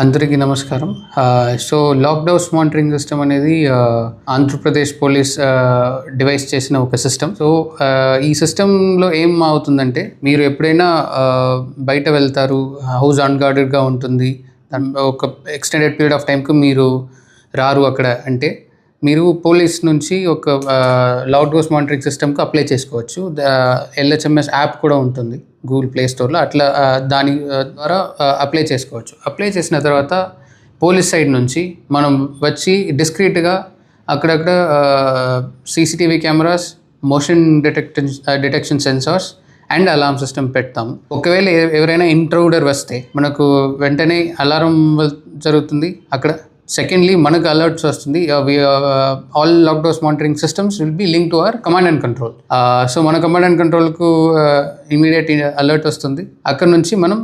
అందరికీ నమస్కారం. So lockdown monitoring system అనేది ఆంధ్రప్రదేశ్ పోలీస్ డివైస్ చేసిన ఒక సిస్టమ్. సో ఈ సిస్టమ్‌లో ఏం అవుతుందంటే, మీరు ఎప్పుడైనా బయట వెళ్తారు, హౌస్ అన్‌గార్డెడ్‌గా ఉంటుంది. ఒక ఎక్స్‌టెండెడ్ పీరియడ్ ఆఫ్ టైమ్‌కి మీరు రారు అక్కడ అంటే, మీరు పోలీస్ నుంచి ఒక లాక్‌డౌన్ మానిటరింగ్ సిస్టమ్‌కి అప్లై చేసుకోవచ్చు. ఎల్‌హెచ్‌ఎంఎస్ యాప్ కూడా ఉంటుంది గూగుల్ ప్లే స్టోర్‌లో. అట్లా దాని ద్వారా అప్లై చేసుకోవచ్చు. అప్లై చేసిన తర్వాత పోలీస్ సైడ్ నుంచి మనం వచ్చి డిస్క్రీట్‌గా అక్కడక్కడ CCTV cameras, motion detection sensors and alarm system పెడతాము. ఒకవేళ ఎవరైనా ఇంట్రూడర్ వస్తే మనకు వెంటనే అలారం జరుగుతుంది అక్కడ. సెకండ్లీ, మనకు అలర్ట్స్ వస్తుంది. All lockdown monitoring systems will be link to our command and control. So మన కమాండ్ అండ్ కంట్రోల్కు ఇమీడియట్ అలర్ట్ వస్తుంది. అక్కడ నుంచి మనం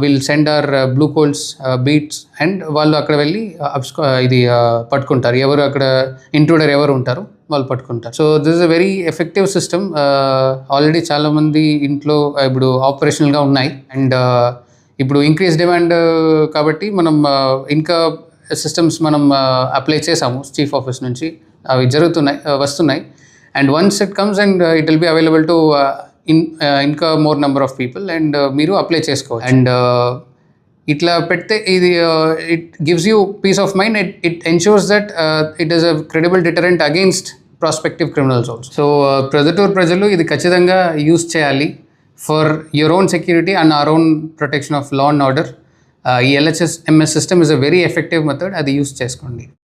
will send our blue colts, beats and వాళ్ళు అక్కడ వెళ్ళి పట్టుకుంటారు. ఎవరు అక్కడ ఇంట్రూడర్ ఎవరు ఉంటారు వాళ్ళు పట్టుకుంటారు. So this is a very effective system. Already చాలామంది ఇంట్లో ఇప్పుడు ఆపరేషనల్గా ఉన్నాయి. అండ్ ఇప్పుడు ఇంక్రీజ్ డిమాండ్ కాబట్టి మనం ఇంకా సిస్టమ్స్ మనం అప్లై చేసాము చీఫ్ ఆఫీస్ నుంచి. అవి వస్తున్నాయి. And once it comes and it will be available to ఇంకా more number of people and మీరు అప్లై చేసుకోవచ్చు. అండ్ ఇట్లా పెడితే ఇది it gives you peace of mind. It ensures that it is a credible deterrent against prospective criminals also. So ప్రజలు ఇది ఖచ్చితంగా use చేయాలి for your own security and our own protection of law and order. ఈ LHMS system is a very effective method. అది use చేసుకోండి.